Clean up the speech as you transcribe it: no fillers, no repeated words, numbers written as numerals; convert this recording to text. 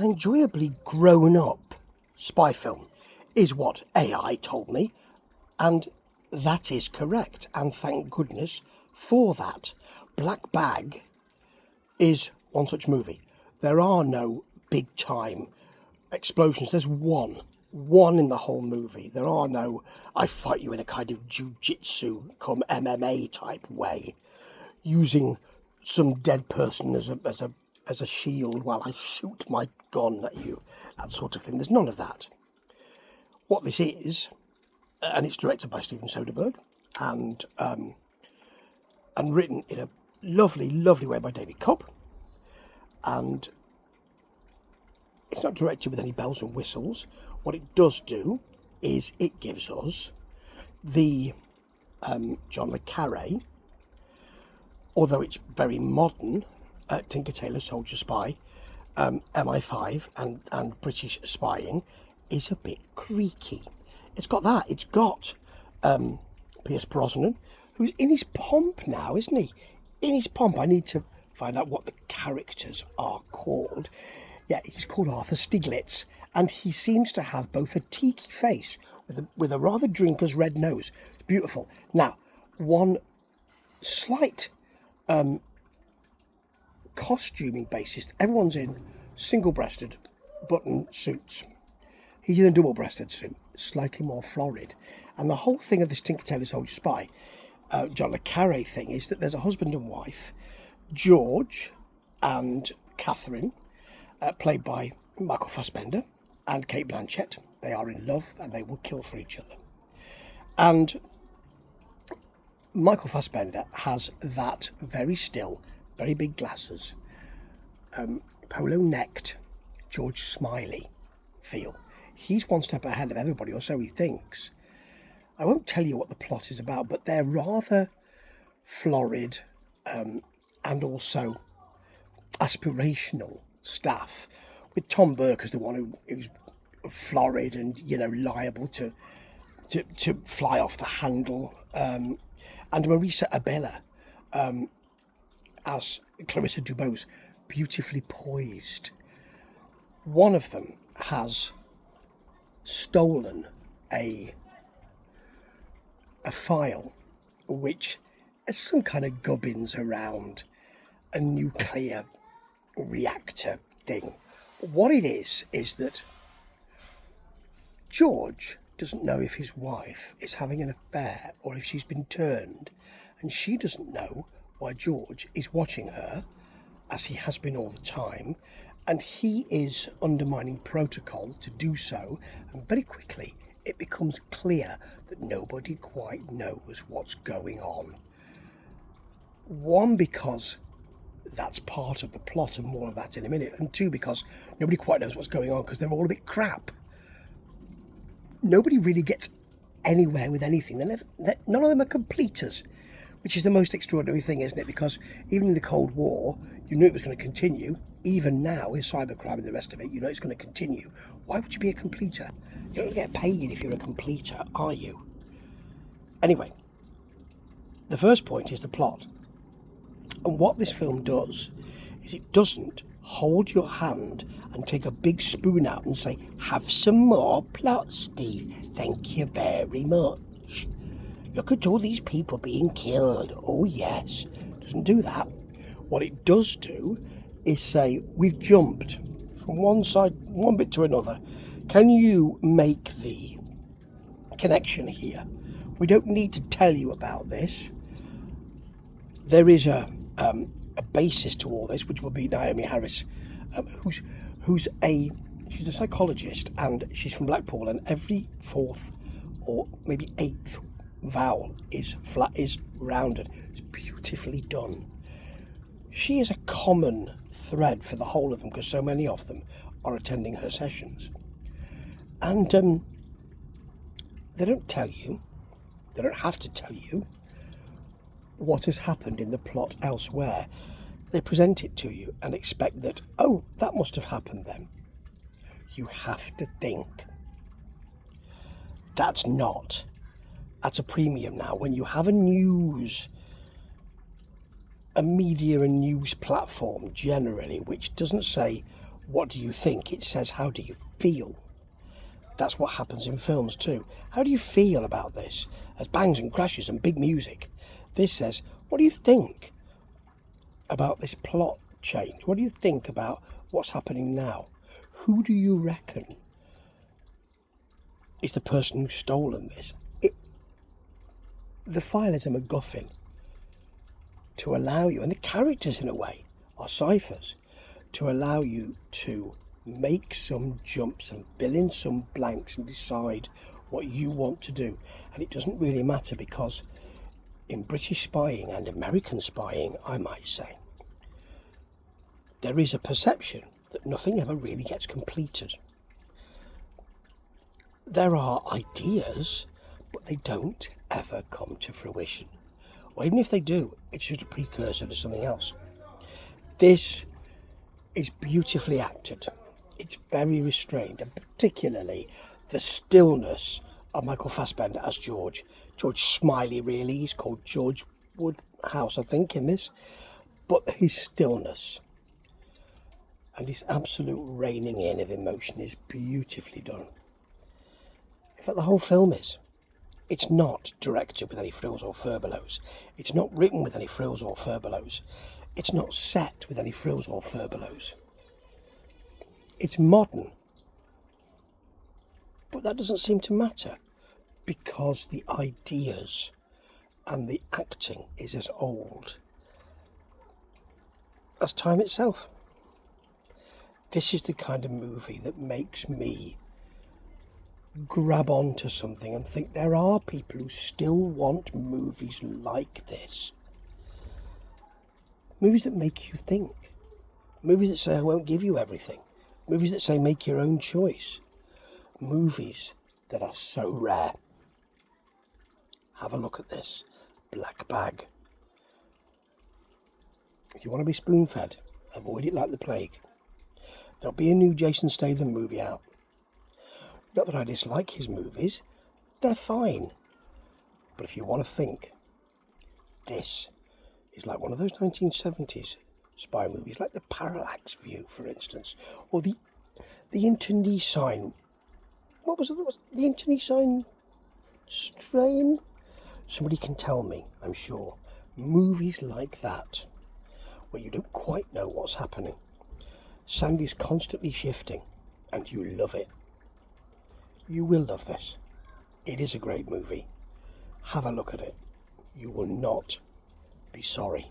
an enjoyably grown-up spy film, is what AI told me, and that is correct, and thank goodness for that. Black Bag is one such movie. There are no big-time explosions. There's one in the whole movie. There are no, I fight you in a kind of jiu-jitsu come MMA type way, using some dead person as a shield while I shoot my gun at you, that sort of thing. There's none of that. What this is, and it's directed by Steven Soderbergh, and written in a lovely, lovely way by David Cobb, and it's not directed with any bells and whistles. What it does do is it gives us the John le Carré, although it's very modern, Tinker Tailor Soldier Spy, MI5 and British spying is a bit creaky. It's got that. It's got Pierce Brosnan, who's in his pomp now, isn't he? In his pomp. I need to find out what the characters are called. Yeah, he's called Arthur Stieglitz, and he seems to have both a tiki face with a rather drinker's red nose. It's beautiful. Now, one slight costuming basis. Everyone's in single-breasted button suits. He's in a double-breasted suit, slightly more florid. And the whole thing of this Tinker Tailor Soldier Spy, John le Carré thing, is that there's a husband and wife, George and Catherine, played by Michael Fassbender and Kate Blanchett. They are in love and they will kill for each other. And Michael Fassbender has that very still, very big glasses, polo-necked George Smiley feel. He's one step ahead of everybody, or so he thinks. I won't tell you what the plot is about, but they're rather florid and also aspirational staff, with Tom Burke as the one who's florid and, you know, liable to fly off the handle, and Marisa Abela as Clarissa Dubose, beautifully poised. One of them has stolen a file which is some kind of gubbins around a nuclear reactor thing. What it is that George doesn't know if his wife is having an affair or if she's been turned, and she doesn't know why George is watching her, as he has been all the time, and he is undermining protocol to do so, and very quickly it becomes clear that nobody quite knows what's going on. One, because that's part of the plot, and more of that in a minute, and two, because nobody quite knows what's going on because they're all a bit crap. Nobody really gets anywhere with anything. None of them are completers, which is the most extraordinary thing, isn't it? Because even in the Cold War, you knew it was going to continue. Even now, with cybercrime and the rest of it, you know it's going to continue. Why would you be a completer? You don't get paid if you're a completer, are you? Anyway, the first point is the plot. And what this film does is it doesn't hold your hand and take a big spoon out and say, "Have some more plot, Steve. Thank you very much. Look at all these people being killed. Oh, yes." It doesn't do that. What it does do is say, "We've jumped from one side, one bit to another. Can you make the connection here? We don't need to tell you about this. There is a basis to all this," which will be Naomi Harris, she's a psychologist, and she's from Blackpool, and every fourth or maybe eighth vowel is rounded. It's beautifully done. She is a common thread for the whole of them, because so many of them are attending her sessions. And they don't tell you, they don't have to tell you what has happened in the plot elsewhere. They present it to you and expect that, oh, that must have happened then. You have to think. That's not at a premium now. When you have a media and news platform generally, which doesn't say what do you think? It says, how do you feel? That's what happens in films too. How do you feel about this? There's bangs and crashes and big music. This says, what do you think about this plot change? What do you think about what's happening now? Who do you reckon is the person who's stolen this? The file is a MacGuffin to allow you, and the characters in a way are ciphers, to allow you to make some jumps and fill in some blanks and decide what you want to do. And it doesn't really matter, because in British spying and American spying, I might say, there is a perception that nothing ever really gets completed. There are ideas, but they don't ever come to fruition. Or even if they do, it's just a precursor to something else. This is beautifully acted. It's very restrained, and particularly the stillness of Michael Fassbender as George. George Smiley, really. He's called George Woodhouse, I think, in this. But his stillness and his absolute reining in of emotion is beautifully done. In fact, the whole film is. It's not directed with any frills or furbelows. It's not written with any frills or furbelows. It's not set with any frills or furbelows. It's modern. But that doesn't seem to matter, because the ideas and the acting is as old as time itself. This is the kind of movie that makes me grab onto something and think there are people who still want movies like this. Movies that make you think. Movies that say, I won't give you everything. Movies that say, make your own choice. Movies that are so rare. Have a look at this. Black Bag. If you want to be spoon-fed, avoid it like the plague. There'll be a new Jason Statham movie out. Not that I dislike his movies, they're fine. But if you want to think, this is like one of those 1970s spy movies, like The Parallax View, for instance, or the internecine. What was it? The internecine strain? Somebody can tell me, I'm sure. Movies like that, where you don't quite know what's happening. Sandy's constantly shifting, and you love it. You will love this. It is a great movie. Have a look at it. You will not be sorry.